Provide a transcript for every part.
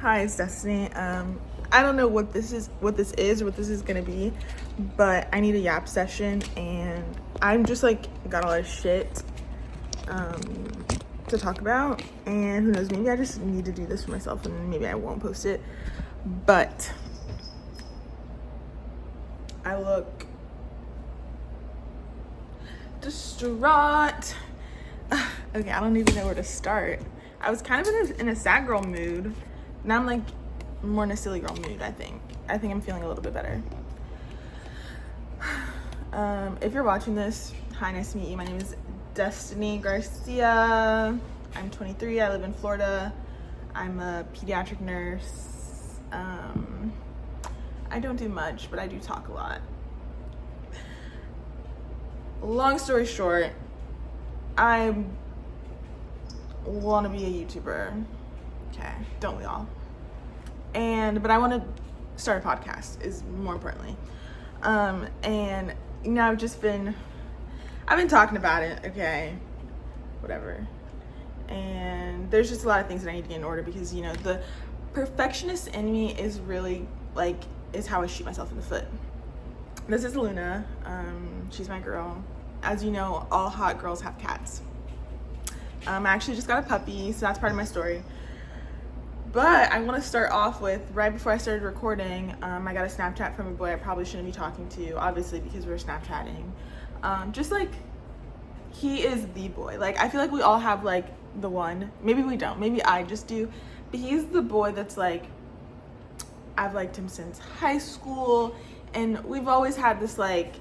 Hi, it's Destiny. I don't know what this is gonna be, but I need a yap session, and I'm just like got a lot of shit to talk about, and who knows, maybe I just need to do this for myself, and maybe I won't post it. But I look distraught. Okay, I don't even know where to start. I was kind of in a sad girl mood. Now I'm like more in a silly girl mood, I think. I'm feeling a little bit better. If you're watching this, hi, nice to meet you. My name is Destiny Garcia. I'm 23. I live in Florida. I'm a pediatric nurse. I don't do much, but I do talk a lot. Long story short, I want to be a YouTuber. Okay, don't we all? But I want to start a podcast, is more importantly. And you know, I've been talking about it, okay, whatever. And there's just a lot of things that I need to get in order, because you know, the perfectionist in me is really is how I shoot myself in the foot. This is Luna. She's my girl. As you know, all hot girls have cats. I actually just got a puppy, so that's part of my story. But I want to start off with, right before I started recording, I got a Snapchat from a boy I probably shouldn't be talking to, obviously, because we were Snapchatting. Just like, he is the boy. Like, I feel like we all have like the one. Maybe we don't. Maybe I just do. But he's the boy that's like, I've liked him since high school, and we've always had this like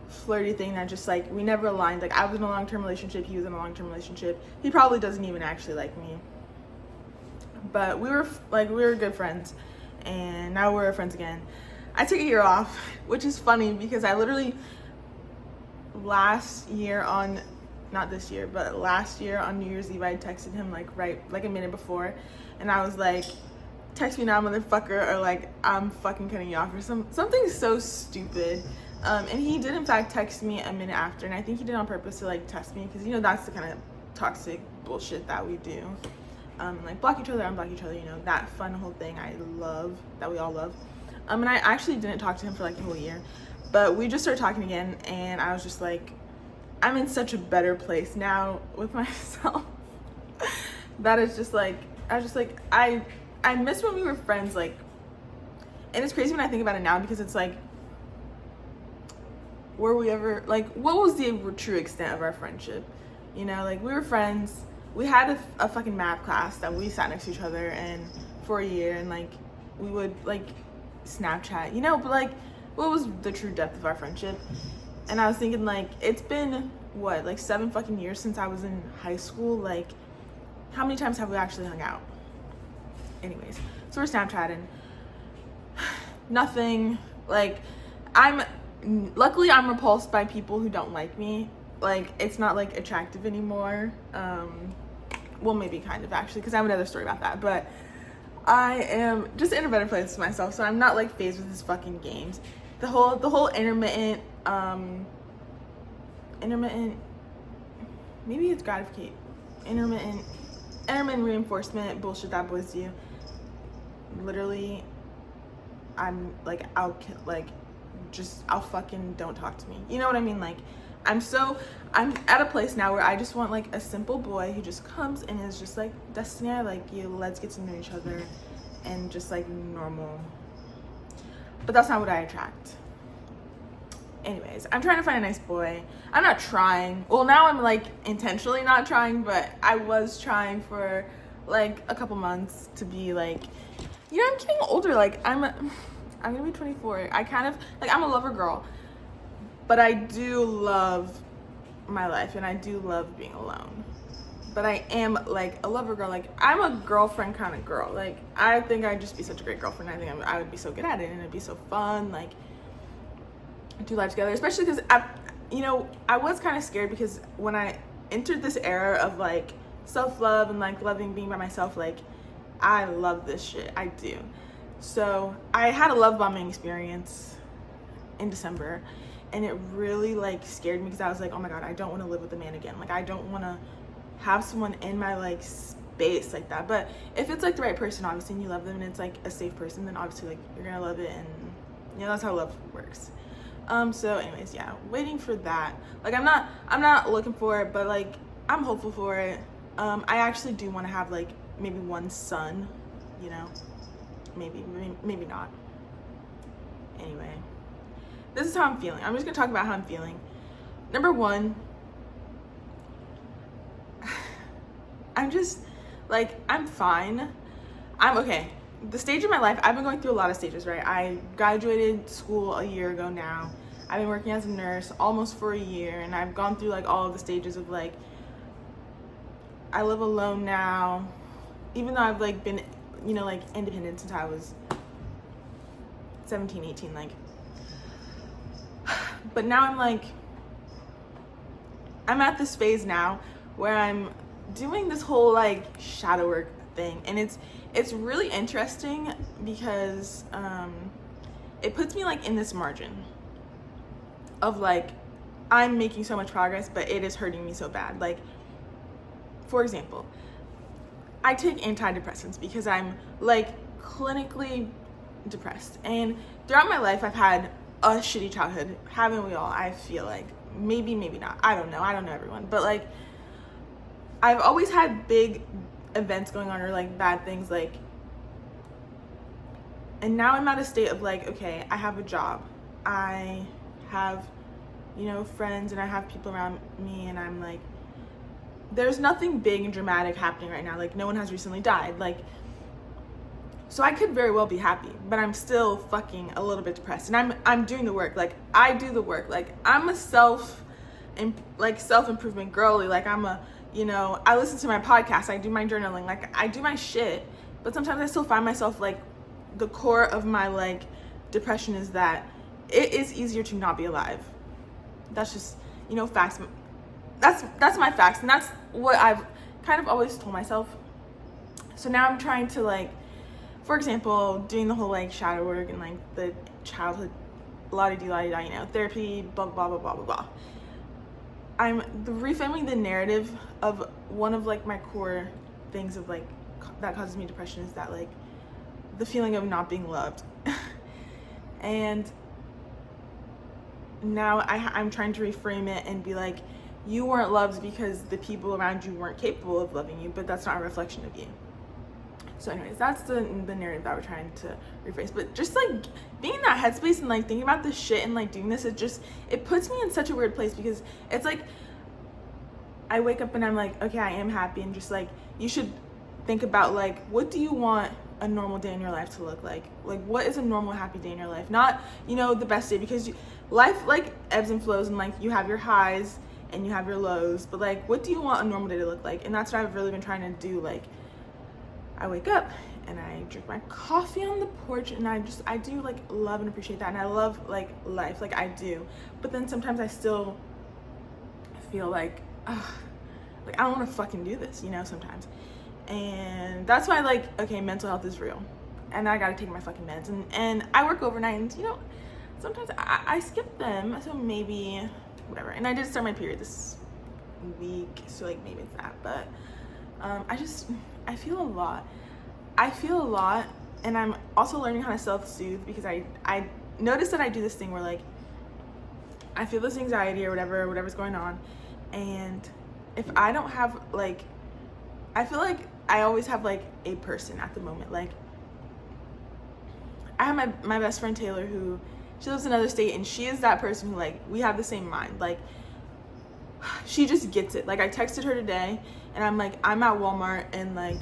flirty thing that just like we never aligned. Like, I was in a long-term relationship, he was in a long-term relationship. He probably doesn't even actually like me, but we were good friends, and now we're friends again. I took a year off, which is funny because I literally last year on New Year's Eve, I texted him like a minute before, and I was like, text me now, motherfucker, or like, I'm fucking cutting you off, or something so stupid. And he did in fact text me a minute after, and I think he did on purpose to like test me, because you know, that's the kind of toxic bullshit that we do. Like block each other, unblock each other, you know, that fun whole thing I love, that we all love. And I actually didn't talk to him for like a whole year, but we just started talking again, and I was just like, I'm in such a better place now with myself. That is just like, I miss when we were friends, like, and it's crazy when I think about it now, because it's like, were we ever, like, what was the true extent of our friendship? You know, like, we were friends, we had a fucking math class that we sat next to each other and for a year, and like, we would like Snapchat, you know, but like, what was the true depth of our friendship? And I was thinking, like, it's been what, like 7 fucking years since I was in high school. Like, how many times have we actually hung out? Anyways, so we're Snapchatting. Nothing. Like, luckily I'm repulsed by people who don't like me. Like, it's not like attractive anymore. Well, maybe kind of, actually, because I have another story about that. But I am just in a better place with myself, so I'm not like phased with his fucking games. The whole intermittent, maybe it's gratification, intermittent reinforcement bullshit that boys do. Literally, I'm like, I'll fucking, don't talk to me. You know what I mean? Like, I'm at a place now where I just want like a simple boy who just comes and is just like, Destiny, I like you, let's get to know each other, and just like normal. But that's not what I attract. Anyways, I'm trying to find a nice boy. I'm not trying. Well, now I'm like intentionally not trying, but I was trying for like a couple months to be like, you know, I'm getting older. Like, I'm gonna be 24. I kind of like, I'm a lover girl, but I do love my life, and I do love being alone. But I am like a lover girl. Like, I'm a girlfriend kind of girl. Like, I think I'd just be such a great girlfriend. I think I would be so good at it, and it'd be so fun. Like, do life together, especially because I was kind of scared, because when I entered this era of like self-love and like loving being by myself, like, I love this shit. I do. So I had a love bombing experience in December, and it really like scared me, because I was like, oh my god, I don't want to live with a man again. Like, I don't want to have someone in my like base like that. But if it's like the right person, obviously, and you love them and it's like a safe person, then obviously like you're gonna love it, and you know, that's how love works. So anyways, yeah, waiting for that. Like I'm not looking for it, but like I'm hopeful for it. I actually do want to have like maybe one son, you know, maybe not. Anyway, this is how I'm feeling. I'm just gonna talk about how I'm feeling. Number one, I'm just like, I'm fine. I'm okay. The stage of my life, I've been going through a lot of stages, right? I graduated school a year ago now. I've been working as a nurse almost for a year, and I've gone through like all of the stages of like, I live alone now, even though I've like been, you know, like independent since I was 17, 18, like, but now I'm like, I'm at this phase now where I'm doing this whole like shadow work thing, and it's really interesting because it puts me like in this margin of like, I'm making so much progress, but it is hurting me so bad. Like, for example, I take antidepressants because I'm like clinically depressed, and throughout my life I've had a shitty childhood, haven't we all? I feel like maybe not, I don't know everyone, but like I've always had big events going on, or like bad things, like, and now I'm at a state of like, okay, I have a job, I have, you know, friends, and I have people around me, and I'm like, there's nothing big and dramatic happening right now, like no one has recently died, like, so I could very well be happy, but I'm still fucking a little bit depressed, and I'm doing the work, like I do the work, like I'm a self-improvement girly, like I'm a, you know, I listen to my podcast, I do my journaling, like I do my shit, but sometimes I still find myself like, the core of my like depression is that it is easier to not be alive. That's just, you know, facts. That's my facts, and that's what I've kind of always told myself. So now I'm trying to like, for example, doing the whole like shadow work and like the childhood la-di-da, you know, therapy, blah blah blah blah blah blah. I'm reframing the narrative of one of like my core things of like that causes me depression is that like the feeling of not being loved. And now I'm trying to reframe it and be like, you weren't loved because the people around you weren't capable of loving you, but that's not a reflection of you. So anyways, that's the narrative that we're trying to rephrase. But just like being in that headspace and like thinking about this shit and like doing this, it puts me in such a weird place, because it's like I wake up and I'm like, okay, I am happy, and just like, you should think about like, what do you want a normal day in your life to look like? Like, what is a normal happy day in your life? Not, you know, the best day, because life like ebbs and flows, and like you have your highs and you have your lows, but like, what do you want a normal day to look like? And that's what I've really been trying to do. Like, I wake up and I drink my coffee on the porch, and I do like love and appreciate that, and I love like life, like I do, but then sometimes I still feel like, like I don't want to fucking do this, you know, sometimes. And that's why, like, okay, mental health is real, and I gotta take my fucking meds, and I work overnight, and you know, sometimes I skip them, so maybe whatever. And I did start my period this week, so like maybe it's that, but I feel a lot, and I'm also learning how to self-soothe, because I noticed that I do this thing where like I feel this anxiety or whatever's going on, and if I don't have like, I feel like I always have like a person at the moment. Like I have my best friend Taylor, who she lives in another state, and she is that person who like, we have the same mind. Like she just gets it. Like I texted her today and I'm like, I'm at Walmart and like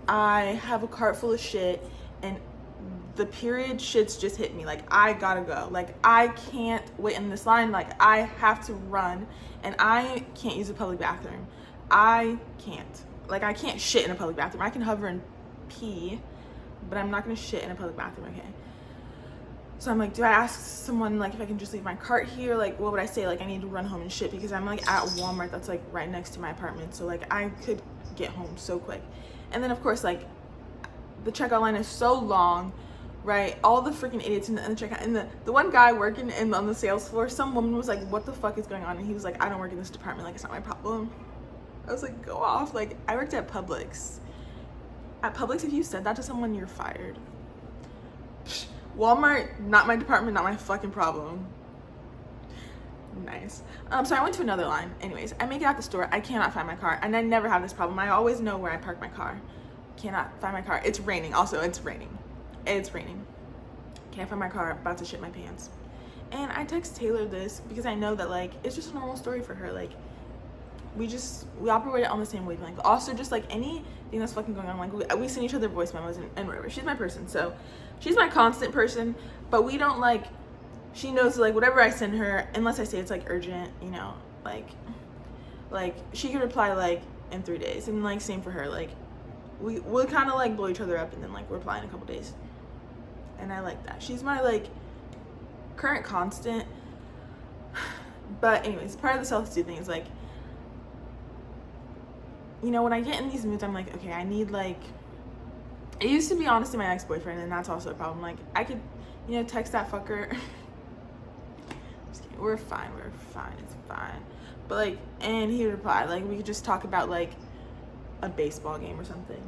I have a cart full of shit and the period shits just hit me. Like I gotta go. Like I can't wait in this line. Like I have to run, and I can't use a public bathroom. I can't. Like I can't shit in a public bathroom. I can hover and pee, but I'm not gonna shit in a public bathroom, okay? So I'm like, do I ask someone like if I can just leave my cart here? Like what would I say? Like I need to run home and shit, because I'm like at Walmart that's like right next to my apartment. So like I could get home so quick. And then of course like the checkout line is so long, right? All the freaking idiots in the checkout, and the one guy working on the sales floor, some woman was like, what the fuck is going on? And he was like, I don't work in this department, like it's not my problem. I was like, go off. Like I worked at Publix, At Publix, if you said that to someone, you're fired. Psh, Walmart, not my department, not my fucking problem. Nice. So I went to another line. Anyways, I make it out the store. I cannot find my car, and I never have this problem. I always know where I park my car. Cannot find my car. It's raining. Also, it's raining. It's raining. Can't find my car. About to shit my pants. And I text Taylor this because I know that, like, it's just a normal story for her. Like, we operate on the same wavelength. Also, just like anything that's fucking going on, like we send each other voice memos and whatever. She's my person, so she's my constant person. But we don't, like, she knows, like, whatever I send her, unless I say it's like urgent, you know, like she can reply like in 3 days, and like same for her. Like we'll kind of like blow each other up and then like reply in a couple days, and I like that. She's my like current constant. But anyways, part of the self-esteem thing is like, you know, when I get in these moods, I'm like, okay, I need, like, it used to be honestly my ex-boyfriend, and that's also a problem. Like, I could, you know, text that fucker. Just kidding. We're fine, it's fine. But like, and he would reply, like, we could just talk about like a baseball game or something.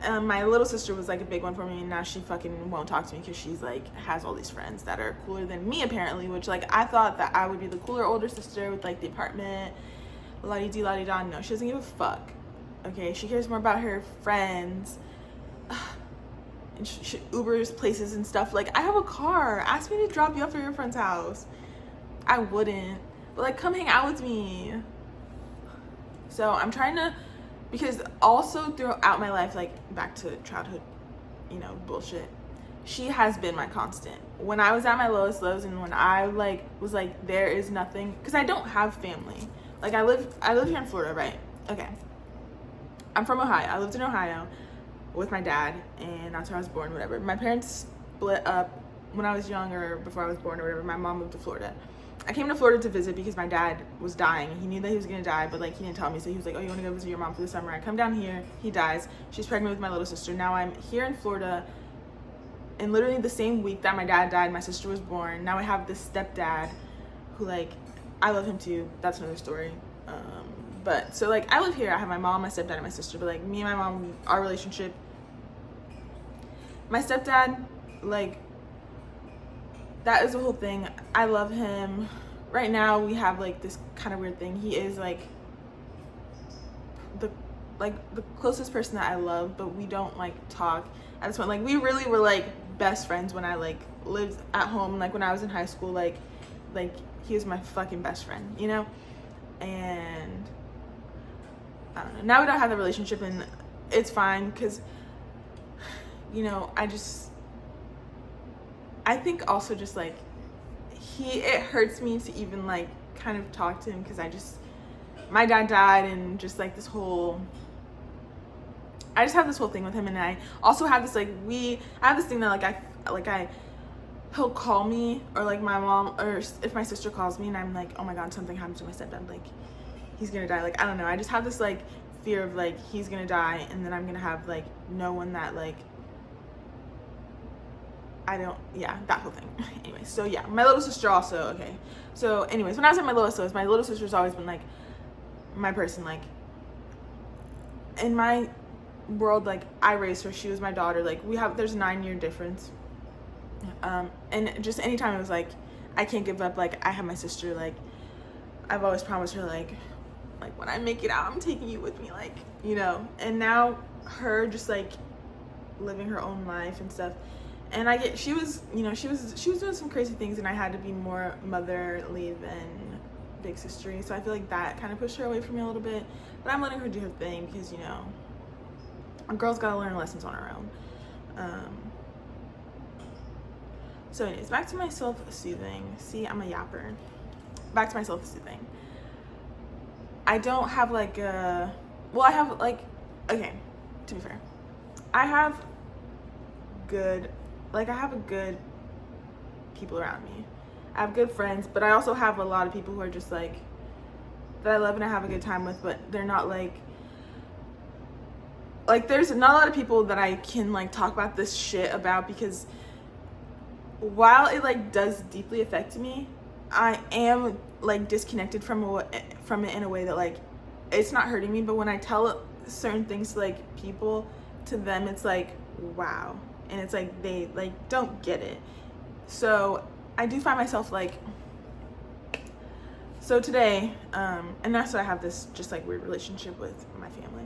My little sister was like a big one for me, and now she fucking won't talk to me because she's like has all these friends that are cooler than me apparently, which like I thought that I would be the cooler older sister with like the apartment, la-di-dee, la-di-da. No, she doesn't give a fuck. Okay, she cares more about her friends. And she Ubers places and stuff. Like, I have a car. Ask me to drop you off at your friend's house. I wouldn't. But like, come hang out with me. So I'm trying to, because also throughout my life, like back to childhood, you know, bullshit, she has been my constant. When I was at my lowest lows, and when I like was like, there is nothing, because I don't have family. Like, I live here in Florida, right? Okay. I'm from Ohio. I lived in Ohio with my dad, and that's where I was born, whatever. My parents split up when I was young, or before I was born or whatever. My mom moved to Florida. I came to Florida to visit because my dad was dying. He knew that he was gonna die, but like he didn't tell me. So he was like, oh, you wanna go visit your mom for the summer? I come down here, he dies. She's pregnant with my little sister. Now I'm here in Florida, and literally the same week that my dad died, my sister was born. Now I have this stepdad who, like, I love him too. That's another story. But so like I live here. I have my mom, my stepdad, and my sister. But like me and my mom, our relationship, my stepdad, like, that is the whole thing. I love him. Right now we have like this kind of weird thing. He is like the closest person that I love, but we don't like talk at this point. Like, we really were like best friends when I like lived at home. Like when I was in high school, like he was my fucking best friend, you know? And I don't know. Now we don't have the relationship, and it's fine because, you know, I think also just like it hurts me to even like kind of talk to him, because my dad died, and just like I just have this whole thing with him. And I also have this like I have this thing that he'll call me, or like my mom, or if my sister calls me and I'm like, oh my god, something happened to my stepdad, like he's gonna die. Like, I don't know, I just have this like fear of like he's gonna die, and then I'm gonna have like no one that like that whole thing. Anyways, so yeah, my little sister also, okay. So anyways, when I was at my lowest lows, my little sister's always been like my person. Like, in my world, like, I raised her, she was my daughter. Like, there's a 9-year difference. And just anytime it was like, I can't give up, like, I have my sister, like, I've always promised her, like when I make it out, I'm taking you with me, like, you know. And now her just like living her own life and stuff, and she was doing some crazy things, and I had to be more motherly than big sistery. So I feel like that kind of pushed her away from me a little bit, but I'm letting her do her thing, because, you know, a girl's gotta learn lessons on her own. So anyways, back to my self-soothing. See, I'm a yapper. Back to my self-soothing. I don't have like I have like, okay, to be fair, I have good people around me. I have good friends, but I also have a lot of people who are just like, that I love and I have a good time with, but they're not like there's not a lot of people that I can like talk about this shit about, because while it like does deeply affect me, I am like disconnected from it in a way that like it's not hurting me. But when I tell certain things to like people, to them it's like wow, and it's like they like don't get it. So I do find myself like, so today, and that's why I have this just like weird relationship with my family.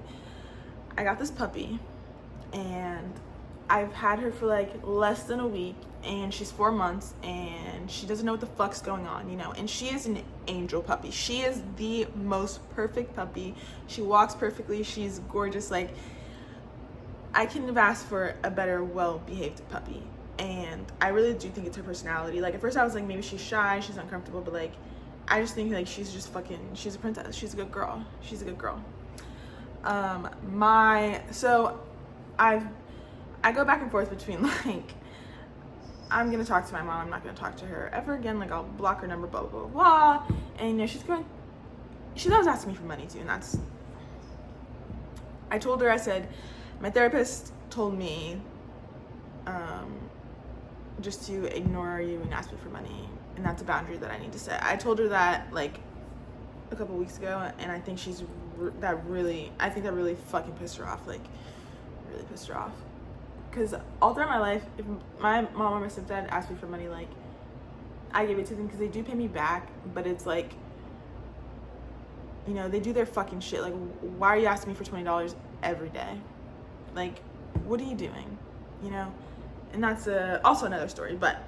I got this puppy, and I've had her for like less than a week, and she's 4 months, and she doesn't know what the fuck's going on, you know, and she is an angel puppy. She is the most perfect puppy. She walks perfectly. She's gorgeous. Like, I couldn't have asked for a better, well-behaved puppy. And I really do think it's her personality. Like, at first I was like, maybe she's shy, she's uncomfortable, but like, I just think like she's just fucking, she's a princess. She's a good girl. She's a good girl. So I go back and forth between like, I'm gonna talk to my mom, I'm not gonna talk to her ever again, like I'll block her number, blah blah blah blah. And you know, she loves asking me for money too, and that's, I told her, I said, my therapist told me just to ignore you and ask me for money, and that's a boundary that I need to set. I told her that like a couple weeks ago, and I think that really fucking pissed her off, like really pissed her off. Because all throughout my life, if my mom or my stepdad asked me for money, like, I give it to them because they do pay me back, but it's like, you know, they do their fucking shit. Like, why are you asking me for $20 every day? Like, what are you doing? You know? And that's also another story, but,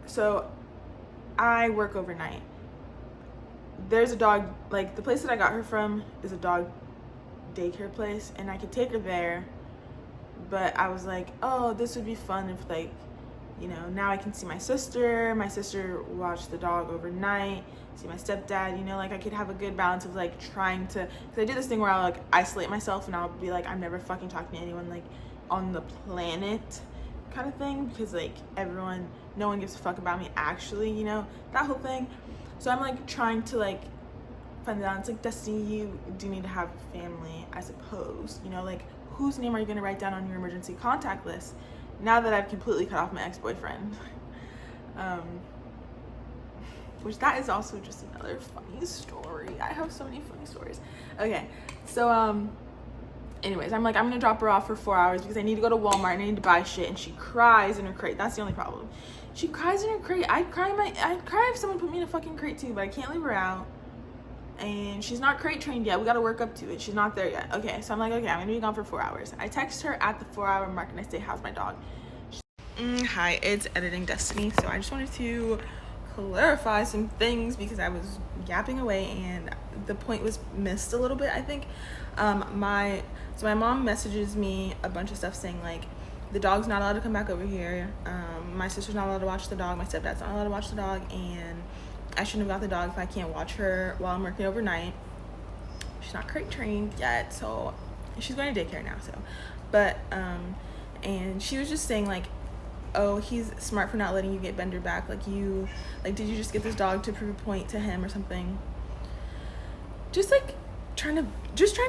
so I work overnight. There's a dog, like, the place that I got her from is a dog daycare place, and I could take her there, but I was like, oh, this would be fun if, like, you know, now I can see my sister watch the dog overnight, see my stepdad, you know, like I could have a good balance of like trying to, because I do this thing where I'll like isolate myself, and I'll be like, I'm never fucking talking to anyone like on the planet kind of thing, because like no one gives a fuck about me actually, you know, that whole thing. So I'm like trying to like find the balance. Like, Destiny, you do need to have family, I suppose, you know, like whose name are you going to write down on your emergency contact list now that I've completely cut off my ex-boyfriend? Which that is also just another funny story. I have so many funny stories. Okay, so anyways, I'm like, I'm gonna drop her off for 4 hours because I need to go to Walmart and I need to buy shit, and she cries in her crate. That's the only problem. She cries in her crate. I'd cry if someone put me in a fucking crate too, but I can't leave her out. And she's not crate trained yet. We got to work up to it. She's not there yet. Okay, so I'm like, okay, I'm gonna be gone for 4 hours. I text her at the 4-hour mark and I say, how's my dog? Hi, it's Editing Destiny. So I just wanted to clarify some things because I was yapping away and the point was missed a little bit, I think. My mom messages me a bunch of stuff saying like, the dog's not allowed to come back over here. My sister's not allowed to watch the dog. My stepdad's not allowed to watch the dog, and I shouldn't have got the dog if I can't watch her while I'm working overnight. She's not crate trained yet, so she's going to daycare now. So, but and she was just saying like, oh, he's smart for not letting you get Bender back. Like, did you just get this dog to prove a point to him or something? Just like trying to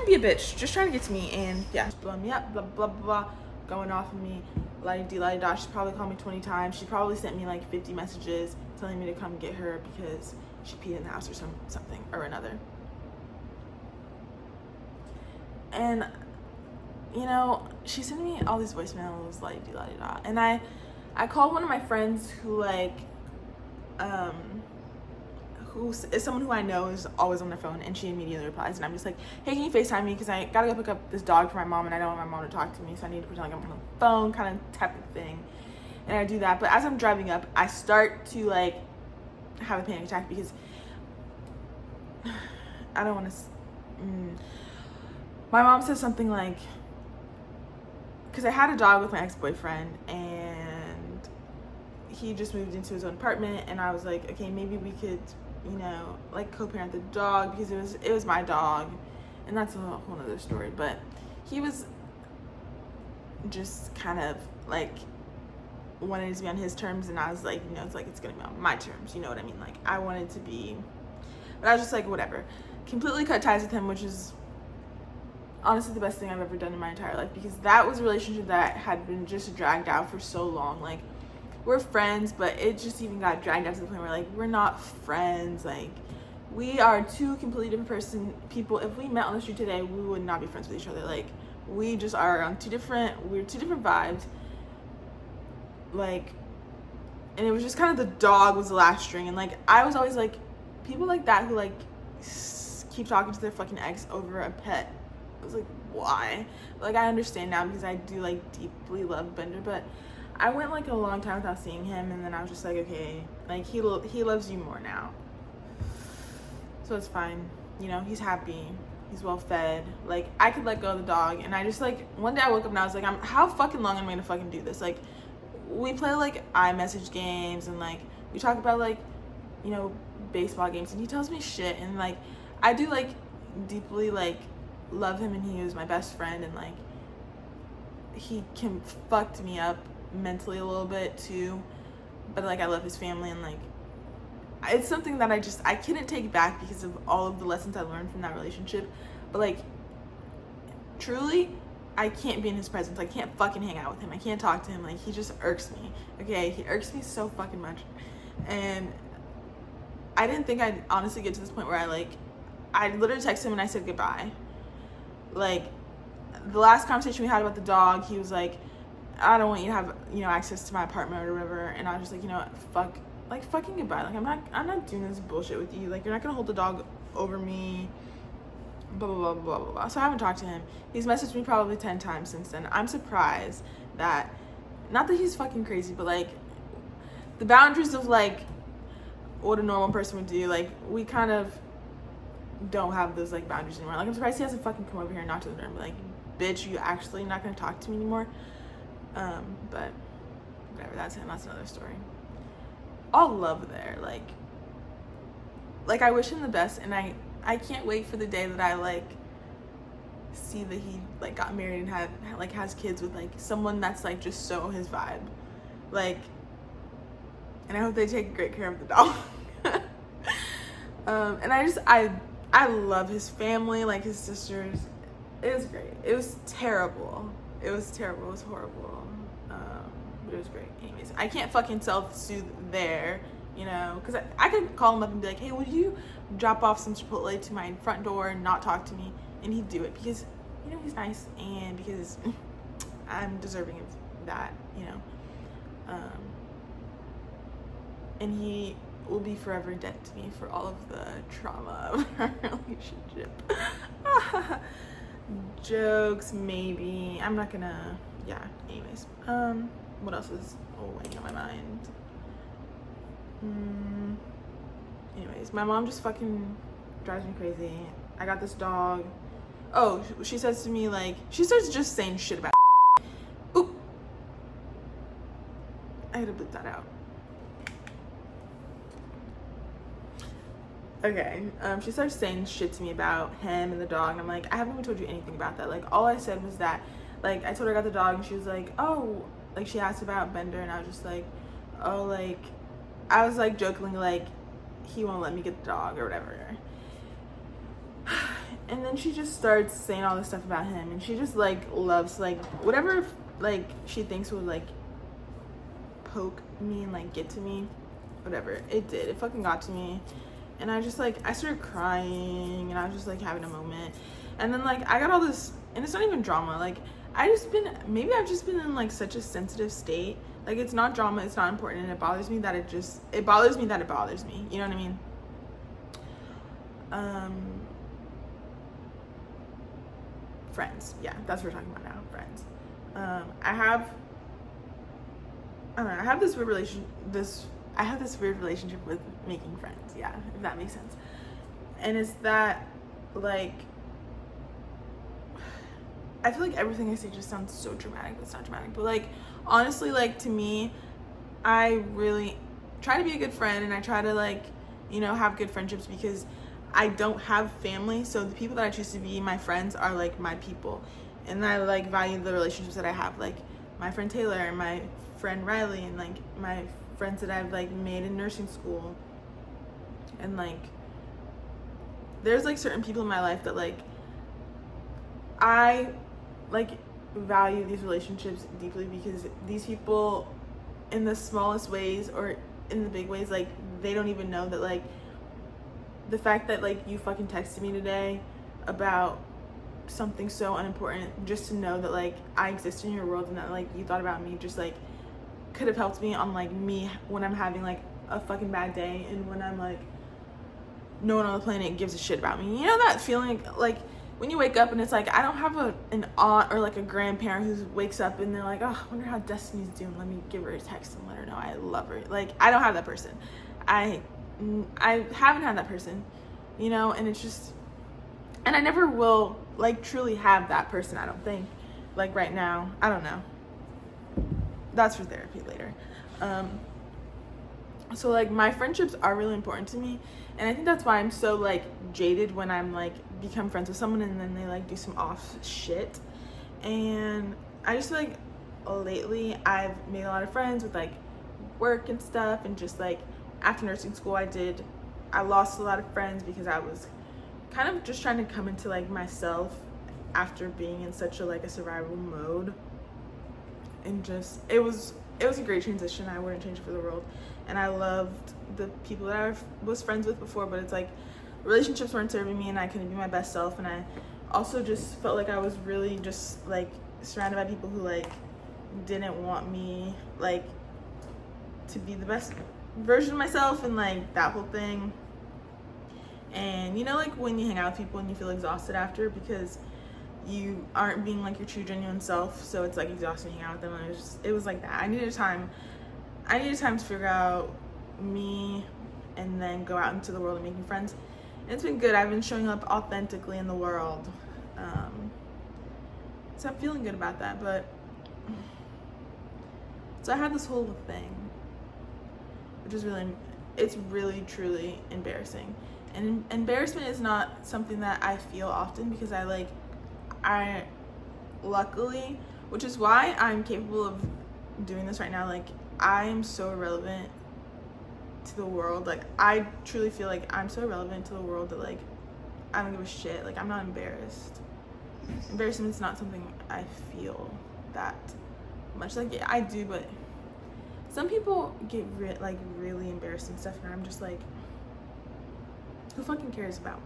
be a bitch, just trying to get to me, and yeah, just blowing me up, blah blah blah, going off of me, la-di-da. She's probably called me 20 times. She probably sent me like 50 messages telling me to come get her because she peed in the house or something or another. And you know, she sent me all these voicemails, la-di-da. And I called one of my friends who like who is someone who I know is always on their phone, and she immediately replies, and I'm just like, hey, can you FaceTime me, because I gotta go pick up this dog for my mom and I don't want my mom to talk to me, so I need to pretend like I'm on the phone kind of type of thing. And I do that, but as I'm driving up, I start to like have a panic attack because I don't want to my mom says something like, because I had a dog with my ex-boyfriend and he just moved into his own apartment, and I was like, okay, maybe we could, you know, like co-parent the dog, because it was my dog, and that's a whole other story. But he was just kind of like wanted to be on his terms, and I was like, you know, it's gonna be on my terms, you know what I mean? Like, I wanted to be, but I was just like, whatever. Completely cut ties with him, which is honestly the best thing I've ever done in my entire life, because that was a relationship that had been just dragged out for so long. Like, we're friends, but it just even got dragged out to the point where like, we're not friends, like, we are two completely different people. If we met on the street today, we would not be friends with each other. Like, we just are on two different vibes. Like, and it was just kind of the dog was the last string. And like, I was always like, people like that who like keep talking to their fucking ex over a pet. I was like, why? Like, I understand now because I do like deeply love Bender, but I went like a long time without seeing him, and then I was just like, okay, like he loves you more now, so it's fine. You know, he's happy, he's well fed. Like, I could let go of the dog. And I just like, one day I woke up and I was like, how fucking long am I gonna fucking do this? Like, we play like iMessage games, and like we talk about like, you know, baseball games, and he tells me shit, and like I do like deeply like love him, and he was my best friend, and like he can fucked me up mentally a little bit too, but like I love his family, and like it's something that I couldn't take back because of all of the lessons I learned from that relationship. But like, truly, I can't be in his presence. I can't fucking hang out with him. I can't talk to him. Like, he just irks me. Okay, he irks me so fucking much. And I didn't think I'd honestly get to this point where I literally texted him and I said goodbye. Like, the last conversation we had about the dog, he was like, I don't want you to have, you know, access to my apartment or whatever. And I was just like, you know what, fucking goodbye. Like, I'm not doing this bullshit with you. Like, you're not gonna hold the dog over me, blah blah blah blah blah blah. So I haven't talked to him. He's messaged me probably 10 times since then. I'm surprised that, not that he's fucking crazy, but like the boundaries of like what a normal person would do, like we kind of don't have those like boundaries anymore. Like, I'm surprised he hasn't fucking come over here and knocked on the door and be like, bitch, you actually not gonna talk to me anymore. But whatever, that's him. That's another story. All love there. Like I wish him the best, and I can't wait for the day that I like see that he like got married and has kids with like someone that's like just so his vibe. Like, and I hope they take great care of the dog. And I love his family, like his sisters. It was great. It was terrible. It was horrible. But it was great. Anyways, I can't fucking self-soothe there, you know, because I could call him up and be like, hey, would you drop off some Chipotle to my front door and not talk to me? And he'd do it because, you know, he's nice, and because I'm deserving of that, you know. And he will be forever in debt to me for all of the trauma of our relationship. Jokes, maybe. I'm not gonna, yeah, anyways. What else is weighing on my mind? Anyways, my mom just fucking drives me crazy. I got this dog. Oh, she says to me, like, she starts just saying shit about oop. I had to bleep that out. Okay, she starts saying shit to me about him and the dog, and I'm like, I haven't even told you anything about that. Like, all I said was that, like, I told her I got the dog, and she was like, oh, like, she asked about Bender, and I was just like, oh, like, I was like jokingly like, he won't let me get the dog or whatever. And then she just starts saying all this stuff about him, and she just like loves like whatever like she thinks would like poke me and like get to me, whatever it did, it fucking got to me. And I just like, I started crying, and I was just like having a moment. And then like I got all this, and it's not even drama, like I've just been in like such a sensitive state. Like, it's not drama, it's not important, and it bothers me that it bothers me, you know what I mean? Friends, yeah, that's what we're talking about now, friends. I have this weird relationship with making friends, yeah, if that makes sense. And it's that, like, I feel like everything I say just sounds so dramatic, but it's not dramatic. But like, honestly, like, to me, I really try to be a good friend, and I try to like, you know, have good friendships because I don't have family. So the people that I choose to be my friends are like my people, and I like value the relationships that I have, like my friend Taylor and my friend Riley, and like my friends that I've like made in nursing school. And like, there's like certain people in my life that like I like value these relationships deeply, because these people, in the smallest ways or in the big ways, like they don't even know that like the fact that like you fucking texted me today about something so unimportant, just to know that like I exist in your world and that like you thought about me, just like could have helped me on like me when I'm having like a fucking bad day, and when I'm like no one on the planet gives a shit about me. You know that feeling like when you wake up and it's like, I don't have an aunt or like a grandparent who wakes up and they're like, oh, I wonder how Destiny's doing, let me give her a text and let her know I love her. Like, I don't have that person. I haven't had that person, you know, and it's just, and I never will like truly have that person, I don't think, like right now. I don't know, that's for therapy later. So like my friendships are really important to me, and I think that's why I'm so like jaded when I'm like become friends with someone and then they like do some off shit. And I just feel like lately I've made a lot of friends with like work and stuff, and just like after nursing school I lost a lot of friends because I was kind of just trying to come into like myself after being in such a like a survival mode, and just it was a great transition. I wouldn't change it for the world, and I loved the people that I was friends with before, but it's like relationships weren't serving me and I couldn't be my best self, and I also just felt like I was really just like surrounded by people who like didn't want me like to be the best version of myself and like that whole thing. And you know, like when you hang out with people and you feel exhausted after because you aren't being like your true genuine self, so it's like exhausting hanging out with them. And it was like that. I needed time to figure out me and then go out into the world and make new friends. And it's been good. I've been showing up authentically in the world, so I'm feeling good about that. But so I had this whole thing, which is it's really truly embarrassing. And embarrassment is not something that I feel often because I luckily, which is why I'm capable of doing this right now, like I am so irrelevant to the world. Like I truly feel like I'm so irrelevant to the world that like I don't give a shit. Like I'm not embarrassed. Embarrassment is not something I feel that much. Like yeah, I do, but some people get really embarrassed and stuff, and I'm just like, who fucking cares about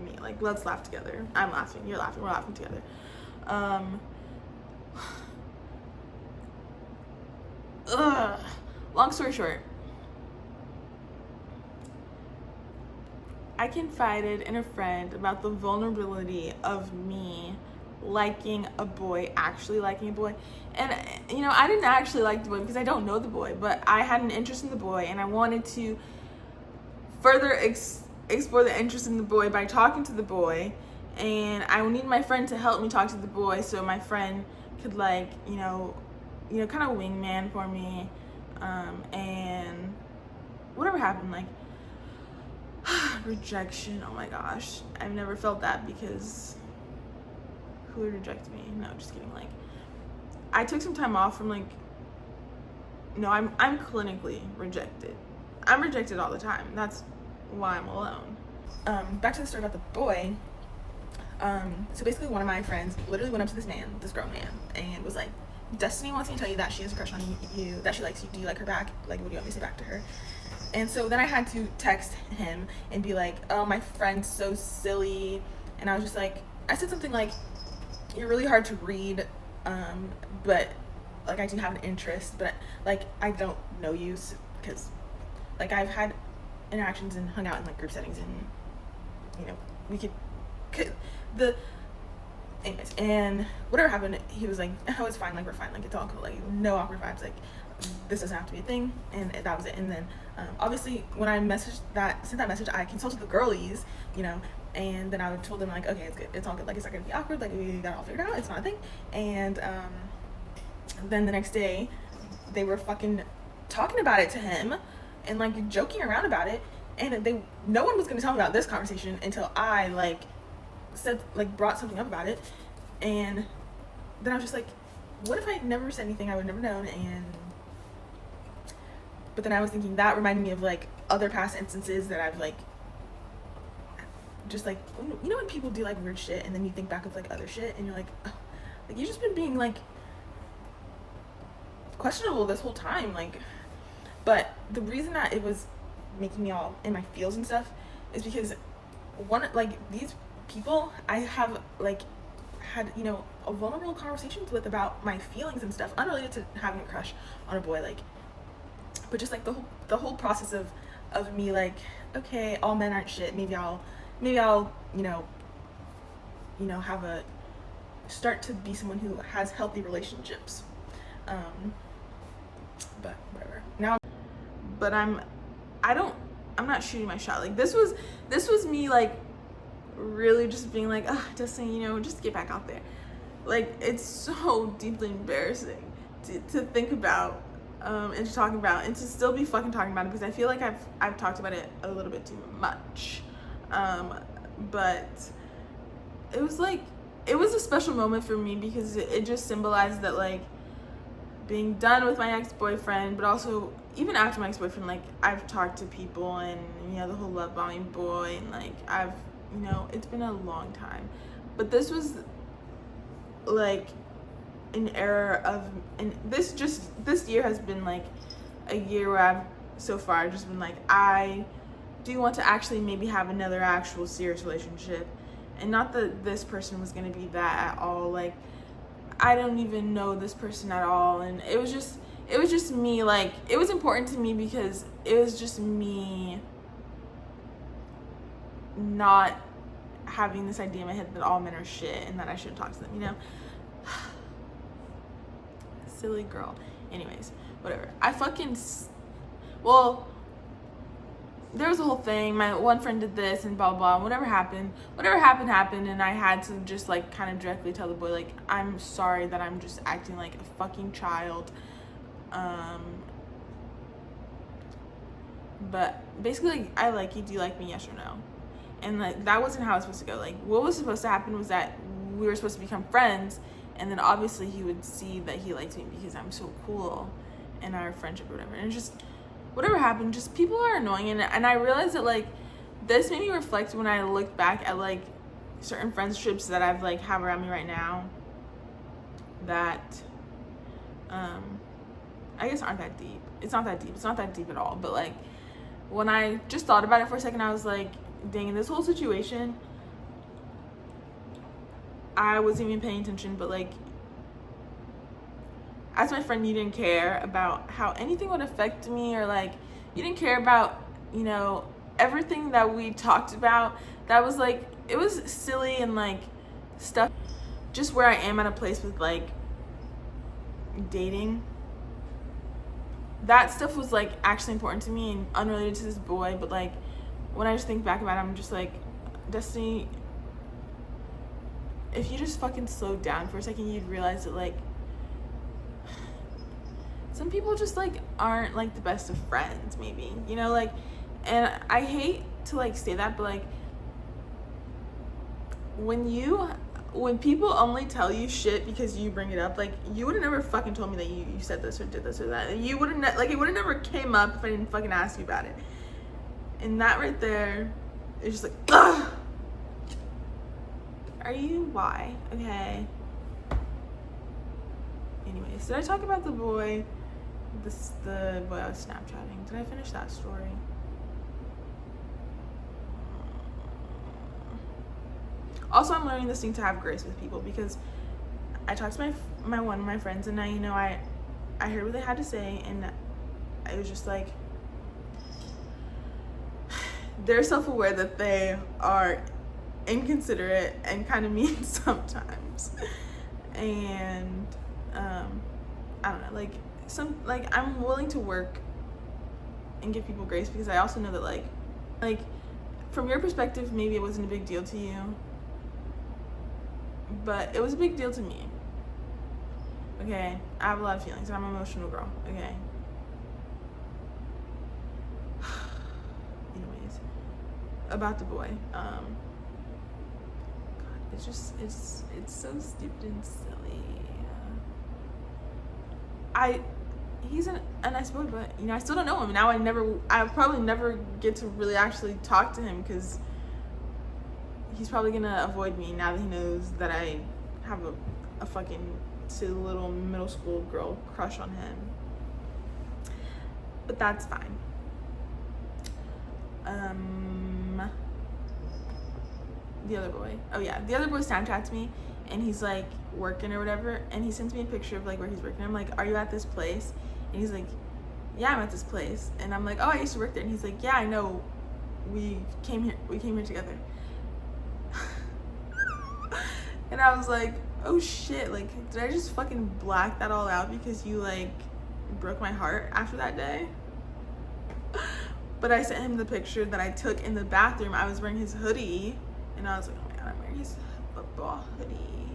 me? Like, let's laugh together. I'm laughing, you're laughing, we're laughing together. Long story short, I confided in a friend about the vulnerability of me actually liking a boy. And you know, I didn't actually like the boy because I don't know the boy, but I had an interest in the boy, and I wanted to further explore the interest in the boy by talking to the boy. And I would need my friend to help me talk to the boy, so my friend could like, you know, kind of wingman for me. And whatever happened, like rejection, oh my gosh, I've never felt that, because who would reject me? No, just kidding. Like I took some time off from like, no, I'm clinically rejected. I'm rejected all the time. That's why I'm alone. Back to the story about the boy. So basically one of my friends literally went up to this grown man, and was like, Destiny wants me to tell you that she has a crush on you, that she likes you. Do you like her back? Like, what do you want me to say back to her? And so then I had to text him and be like, oh, my friend's so silly. And I was just like, I said something like, you're really hard to read, but like I do have an interest, but like I don't know you, because like I've had interactions and hung out in like group settings, and you know, we could anyways, and whatever happened, he was like, oh, it's fine, like we're fine, like it's all cool, like no awkward vibes, like this doesn't have to be a thing. And that was it. And then obviously when I sent that message, I consulted the girlies, you know, and then I told them like, okay, it's good, it's all good, like it's not gonna be awkward, like we got it all figured out, it's not a thing. And then the next day they were fucking talking about it to him and like joking around about it, and no one was gonna tell me about this conversation until I like brought something up about it. And then I was just like, what if I never said anything? I would have never known. But then I was thinking, that reminded me of like other past instances that I've like just like, you know, when people do like weird shit and then you think back of like other shit and you're like, oh, like you've just been being like questionable this whole time. Like, but the reason that it was making me all in my feels and stuff is because these people I have had a vulnerable conversations with about my feelings and stuff, unrelated to having a crush on a boy, but just the whole process of me okay, all men aren't shit, maybe I'll have a start to be someone who has healthy relationships, but whatever. Now, but I'm not shooting my shot. This was me really just being Destiny, just get back out there. It's so deeply embarrassing to think about, and to talk about, and to still be fucking talking about it, because I feel like I've talked about it a little bit too much. But it was a special moment for me, because it just symbolized that being done with my ex-boyfriend, but also even after my ex-boyfriend, I've talked to people, and the whole love bombing boy, and I've it's been a long time, but this was an era of, and this year has been a year where I've so far just been I do want to actually maybe have another actual serious relationship, and not that this person was going to be that at all. I don't even know this person at all, and it was just me. It was important to me because it was just me not having this idea in my head that all men are shit and that I shouldn't talk to them, Silly girl. Anyways, whatever. There was a whole thing. My one friend did this and blah blah. Whatever happened, and I had to just kind of directly tell the boy I'm sorry that I'm just acting like a fucking child. But basically, I like you. Do you like me? Yes or no? And that wasn't how it was supposed to go. What was supposed to happen was that we were supposed to become friends, and then obviously he would see that he liked me because I'm so cool in our friendship or whatever. And just whatever happened, just people are annoying, and I realized that this made me reflect when I look back at certain friendships that I've have around me right now that I guess aren't that deep. It's not that deep. It's not that deep at all. But when I just thought about it for a second, I was dang, in this whole situation, I wasn't even paying attention, but as my friend, you didn't care about how anything would affect me, or you didn't care about everything that we talked about. That was it was silly and stuff, just where I am at a place with dating. That stuff was actually important to me and unrelated to this boy, but when I just think back about it, I'm just Destiny, if you just fucking slowed down for a second, you'd realize that some people just aren't the best of friends, maybe, and I hate to say that, but when people only tell you shit because you bring it up, you would have never fucking told me that you said this or did this or that. You would have it would have never came up if I didn't fucking ask you about it. And that right there is just ugh. Are you why? Okay. Anyways, did I talk about the boy? The boy I was Snapchatting. Did I finish that story? Also, I'm learning this thing to have grace with people, because I talked to one of my friends, and I heard what they had to say, and it was just they're self-aware that they are inconsiderate and kind of mean sometimes, and I don't know, I'm willing to work and give people grace, because I also know that from your perspective, maybe it wasn't a big deal to you, but it was a big deal to me. Okay, I have a lot of feelings, and I'm an emotional girl. Okay. Anyways, about the boy. God, it's so stupid and silly. He's a nice boy, but I still don't know him. Now I'll probably never get to really actually talk to him, because he's probably gonna avoid me now that he knows that I have a fucking silly little middle school girl crush on him. But that's fine. the other boy. Oh yeah, the other boy Snapchats me, and he's like working or whatever, and he sends me a picture of like where he's working. I'm like, are you at this place? And he's like, yeah, I'm at this place. And I'm like, oh, I used to work there. And he's like, yeah, I know. We came here together. And I was like, oh shit, like, did I just fucking black that all out because you like broke my heart after that day? But I sent him the picture that I took in the bathroom. I was wearing his hoodie, and I was like, oh my god, I'm wearing his football hoodie.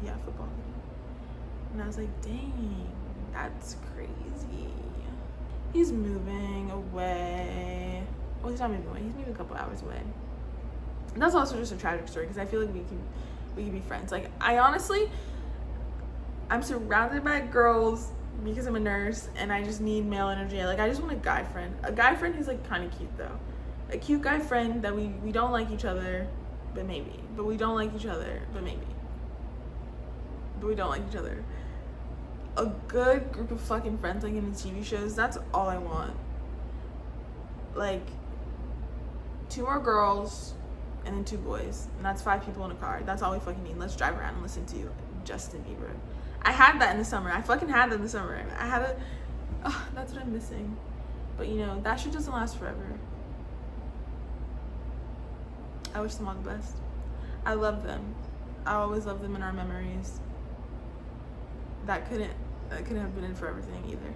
Yeah, football hoodie. And I was like, dang, that's crazy. He's moving away. Well, he's not moving away. He's moving a couple hours away. And that's also just a tragic story because I feel like we can be friends. Like, I'm surrounded by girls because I'm a nurse and I just need male energy. Like, I just want a guy friend. A guy friend who's like kind of cute though. A cute guy friend that we don't like each other, but maybe. But we don't like each other, but maybe. But we don't like each other. A good group of fucking friends like in the TV shows, that's all I want. Like, 2 more girls and then 2 boys. And that's 5 people in a car. That's all we fucking need. Let's drive around and listen to Justin Bieber. I had that in the summer. I fucking had that in the summer. That's what I'm missing. But you know, that shit doesn't last forever. I wish them all the best. I love them. I always love them in our memories. That couldn't have been it for everything either.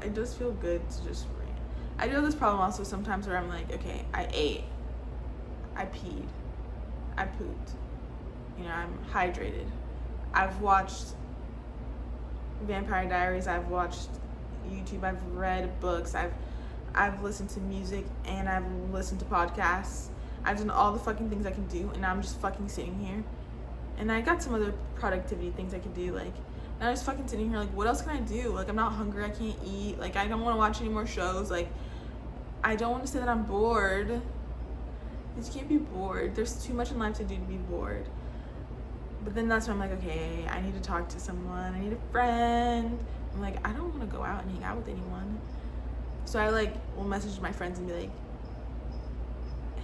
It does feel good to just rant. I do have this problem also sometimes where I'm like, okay, I ate, I peed, I pooped, you know, I'm hydrated. I've watched Vampire Diaries, I've watched YouTube, I've read books, I've listened to music, and I've listened to podcasts. I've done all the fucking things I can do, and now I'm just fucking sitting here. And I got some other productivity things I could do, like, and I was fucking sitting here like, what else can I do? Like, I'm not hungry, I can't eat, like, I don't want to watch any more shows, like, I don't want to say that I'm bored. You just can't be bored. There's too much in life to do to be bored. But then that's when I'm like, okay, I need to talk to someone, I need a friend. I'm like, I don't want to go out and hang out with anyone. So I like will message my friends and be like,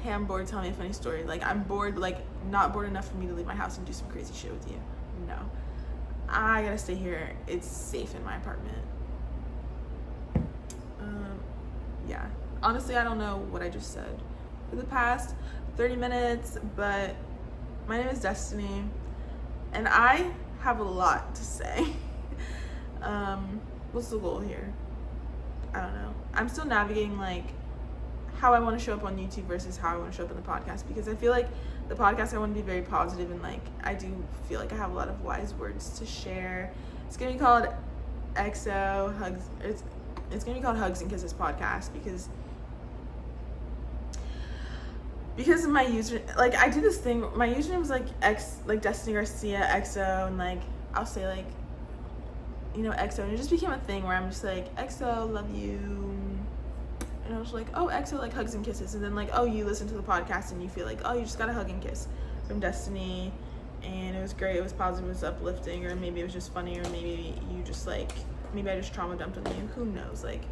hey, I'm bored, tell me a funny story. Like, I'm bored, like, not bored enough for me to leave my house and do some crazy shit with you. No, I gotta stay here. It's safe in my apartment. Yeah, honestly, I don't know what I just said for the past 30 minutes, but my name is Destiny and I have a lot to say. What's the goal here? I don't know. I'm still navigating like how I want to show up on YouTube versus how I want to show up in the podcast, because I feel like the podcast I want to be very positive and like I do feel like I have a lot of wise words to share. It's gonna be called XO Hugs. It's gonna be called Hugs and Kisses Podcast because of my user. Like, I do this thing. My username is like Destiny Garcia XO, and like I'll say like, you know, XO, and it just became a thing where I'm just like, XO, love you. And I was like, oh, XO, like Hugs and Kisses. And then like, oh, you listen to the podcast and you feel like, oh, you just got a hug and kiss from Destiny. And it was great. It was positive. It was uplifting. Or maybe it was just funny. Or maybe you just like, maybe I just trauma dumped on you. Who knows? Like,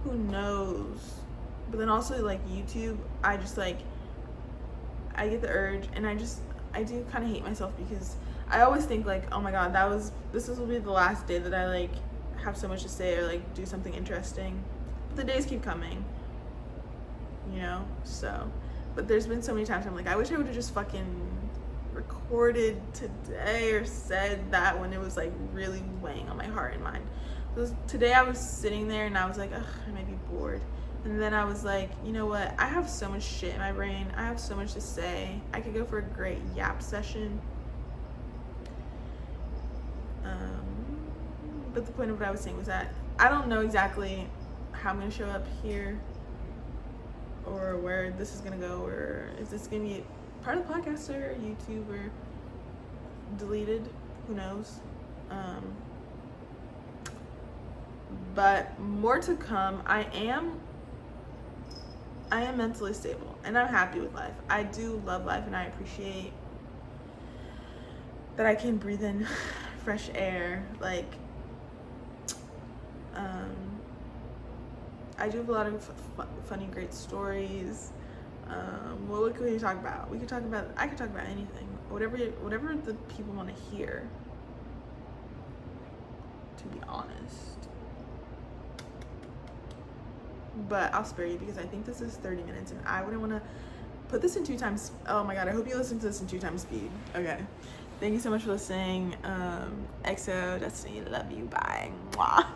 who knows? But then also like YouTube, I just like, I get the urge. And I do kind of hate myself because I always think like, oh my God, this will be the last day that I like have so much to say or like do something interesting. The days keep coming, you know, so, but there's been so many times I'm like, I wish I would have just fucking recorded today or said that when it was like really weighing on my heart and mind. Today I was sitting there and I was like, ugh, I might be bored. And then I was like, you know what, I have so much shit in my brain, I have so much to say, I could go for a great yap session. But the point of what I was saying was that I don't know exactly how I'm gonna show up here or where this is gonna go, or is this gonna be part of the podcast or YouTube or deleted, who knows. But more to come. I am mentally stable and I'm happy with life. I do love life and I appreciate that I can breathe in fresh air. Like, I do have a lot of funny, great stories. What could we talk about? I could talk about anything. Whatever the people want to hear. To be honest. But I'll spare you because I think this is 30 minutes and I wouldn't want to put this in 2 times. Oh my god, I hope you listen to this in 2 times speed. Okay. Thank you so much for listening. XO Destiny, love you. Bye. Mwah.